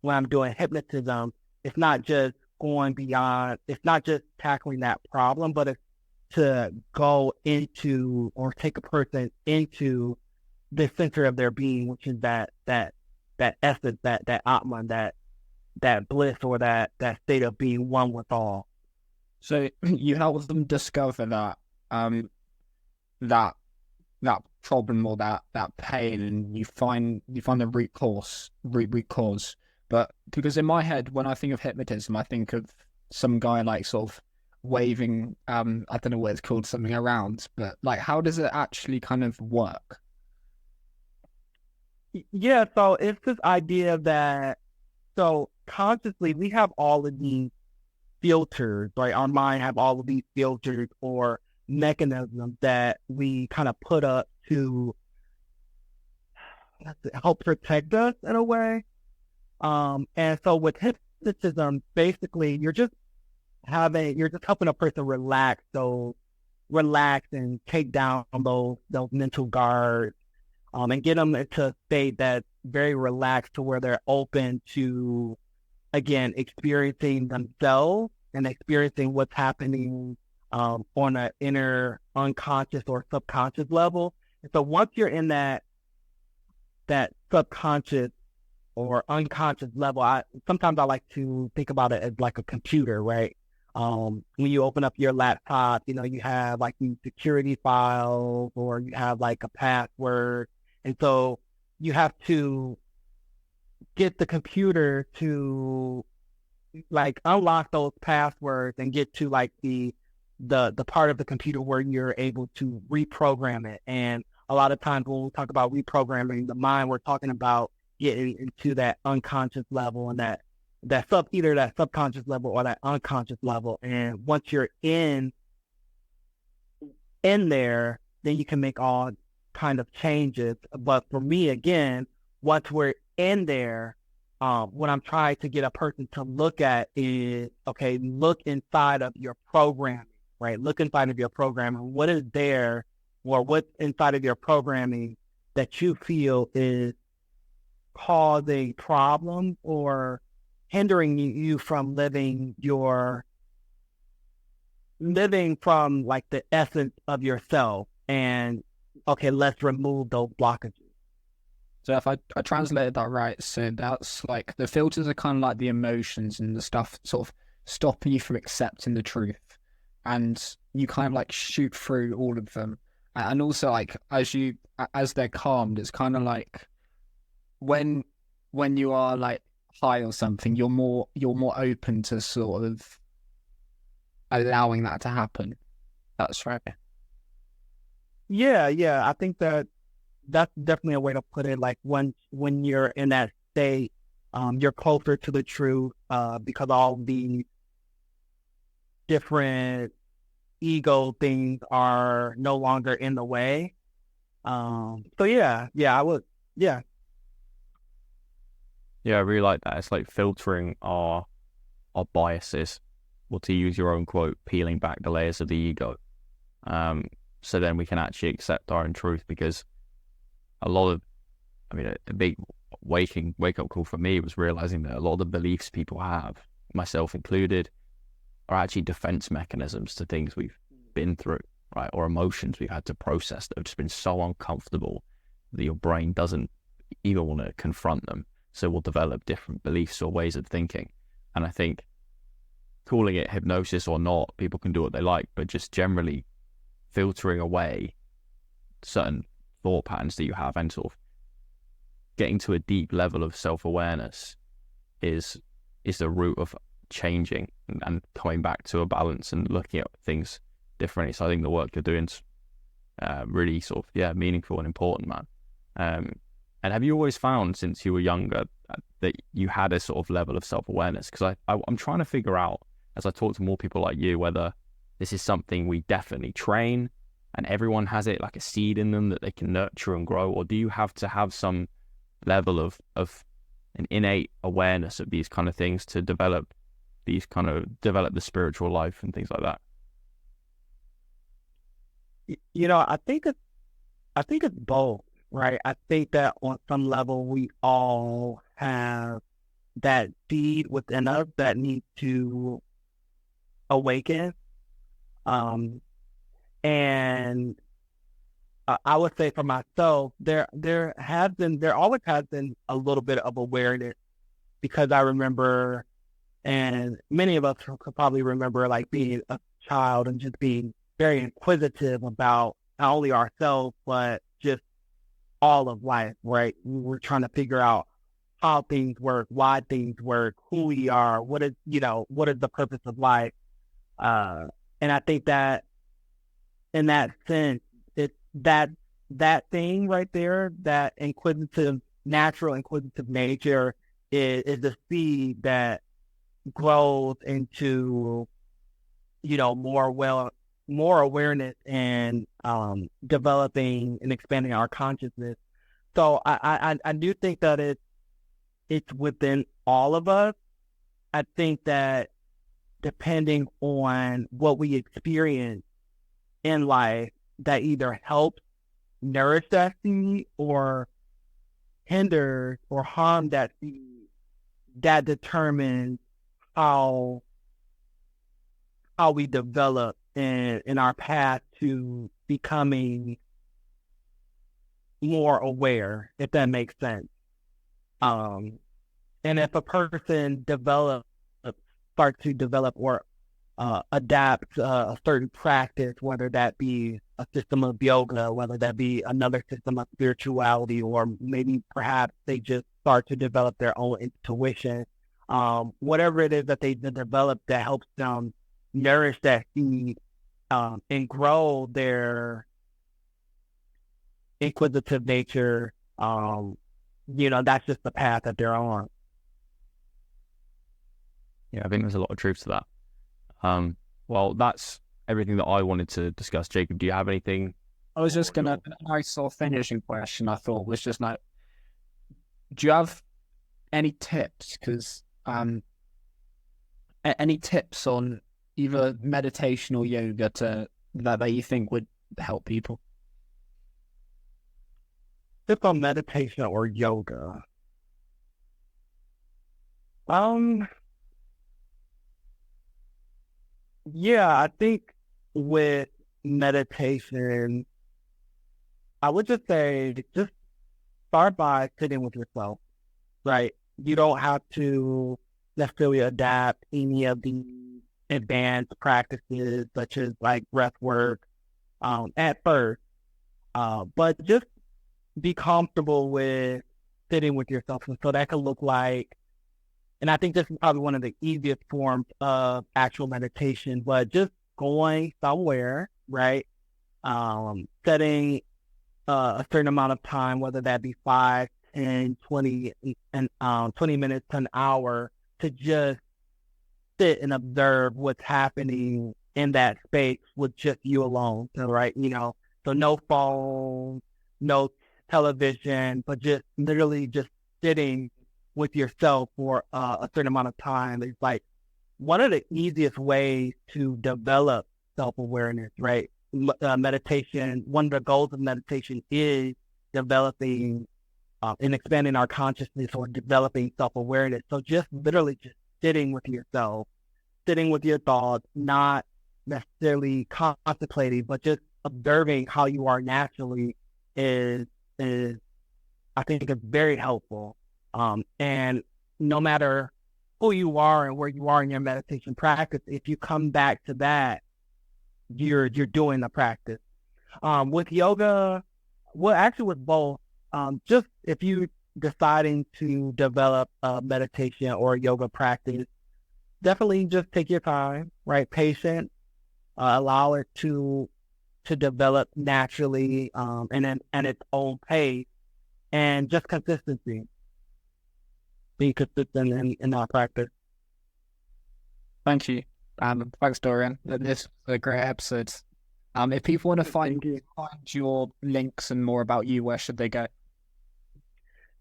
I'm doing hypnotism, it's not just going beyond, it's not just tackling that problem, but it's to go into, or take a person into the center of their being, which is that essence, that Atman, that bliss, or that state of being one with all. So you help them discover that problem or that pain, and you find the root cause. But because in my head, when I think of hypnotism, I think of some guy like sort of waving, I don't know what it's called, something around, but like, how does it actually kind of work? Yeah, so it's this idea that, so consciously we have all of these filters, right? Our mind have all of these filters or mechanisms that we kind of put up to help protect us in a way. And so with hypnotism, basically you're just helping a person relax and take down those mental guards, and get them into a state that's very relaxed, to where they're open to, again, experiencing themselves and experiencing what's happening on an inner unconscious or subconscious level. And so once you're in that subconscious or unconscious level, sometimes I like to think about it as like a computer, right? When you open up your laptop, you have like these security files, or you have like a password. And so you have to get the computer to like unlock those passwords and get to like the part of the computer where you're able to reprogram it. And a lot of times when we talk about reprogramming the mind, we're talking about getting into that unconscious level and either that subconscious level or that unconscious level. And once you're in there, then you can make all kind of changes. But for me, again, once we're in there, what I'm trying to get a person to look at is, okay, look inside of your programming, right? Look inside of your programming. What is there, or what's inside of your programming that you feel is causing problems or hindering you from living from like the essence of yourself. And okay, let's remove those blockages. So if I translated that right, so that's like the filters are kind of like the emotions and the stuff sort of stopping you from accepting the truth, and you kind of like shoot through all of them. And also like as they're calmed, it's kind of like when you are like high or something, you're more open to sort of allowing that to happen. That's right. Yeah, I think that's definitely a way to put it. Like when you're in that state, you're closer to the truth, because all the different ego things are no longer in the way. So I would, yeah. Yeah, I really like that. It's like filtering our biases, or to use your own quote, peeling back the layers of the ego. So then we can actually accept our own truth, because a big wake-up call for me was realizing that a lot of the beliefs people have, myself included, are actually defense mechanisms to things we've been through, right? Or emotions we've had to process that have just been so uncomfortable that your brain doesn't even want to confront them. So we'll develop different beliefs or ways of thinking. And I think calling it hypnosis or not, people can do what they like, but just generally filtering away certain thought patterns that you have and sort of getting to a deep level of self-awareness is the root of changing and coming back to a balance and looking at things differently. So I think the work you're doing is really sort of, meaningful and important, man. And have you always found since you were younger that you had a sort of level of self-awareness? Because I'm trying to figure out, as I talk to more people like you, whether this is something we definitely train and everyone has it like a seed in them that they can nurture and grow, or do you have to have some level of an innate awareness of these kind of things to develop the spiritual life and things like that? I think it's both, right? I think that on some level we all have that seed within us that needs to awaken. And I would say for myself, there always has been a little bit of awareness, because I remember, and many of us could probably remember, like being a child and just being very inquisitive about not only ourselves, but just all of life, right? We're trying to figure out how things work, why things work, who we are, what is the purpose of life. And I think that in that sense, it's that thing right there, that natural inquisitive nature is the seed that grows into, more awareness and developing and expanding our consciousness. So I do think that it's within all of us. I think that depending on what we experience in life, that either helps nourish that seed or hinders or harm that seed, that determines how we develop in our path to becoming more aware, if that makes sense. And if a person starts to develop or adapt a certain practice, whether that be a system of yoga, whether that be another system of spirituality, or maybe perhaps they just start to develop their own intuition. Whatever it is that they develop that helps them nourish that seed and grow their inquisitive nature. That's just the path that they're on. Yeah, I think there's a lot of truth to that. Well, that's everything that I wanted to discuss. Jacob, do you have anything? I was just gonna, a nice sort of finishing question I thought was just like, do you have any tips? Because any tips on either meditation or yoga that you think would help people? Tips on meditation or yoga. Yeah, I think with meditation, I would just say just start by sitting with yourself, right? You don't have to necessarily adapt any of the advanced practices such as like breath work at first, but just be comfortable with sitting with yourself. And so that could look like, and I think this is probably one of the easiest forms of actual meditation, but just going somewhere, right? Setting a certain amount of time, whether that be 5, 10, 20, and 20 minutes to an hour, to just sit and observe what's happening in that space with just you alone. So, right, so no phone, no television, but just literally just sitting with yourself for a certain amount of time. It's like one of the easiest ways to develop self-awareness, right? Meditation, one of the goals of meditation is developing and expanding our consciousness, or developing self-awareness. So just literally just sitting with yourself, sitting with your thoughts, not necessarily contemplating, but just observing how you are naturally is I think is very helpful. And no matter who you are and where you are in your meditation practice, if you come back to that, you're doing the practice. With yoga, well, actually with both, just if you deciding to develop a meditation or a yoga practice, definitely just take your time, right? Patient, allow it to develop naturally, and at its own pace, and just consistency. Be consistent in our practice. Thank you. Thanks, Dorian. This was a great episode. If people want to find your links and more about you, where should they go?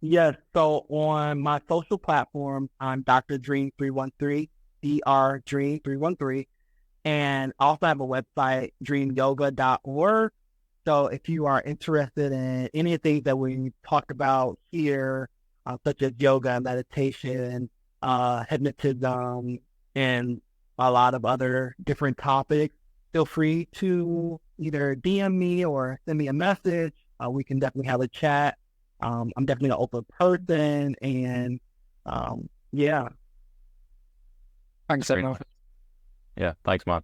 Yes, so on my social platforms, I'm Dr. Dream 313, Dr. Dream 313, and I also have a website, dreamyoga.org. So if you are interested in any of the things that we talked about here, such as yoga, meditation, hypnotism, and a lot of other different topics, feel free to either DM me or send me a message. We can definitely have a chat. I'm definitely an open person, and yeah. Thanks, everyone. Yeah, thanks, Mark.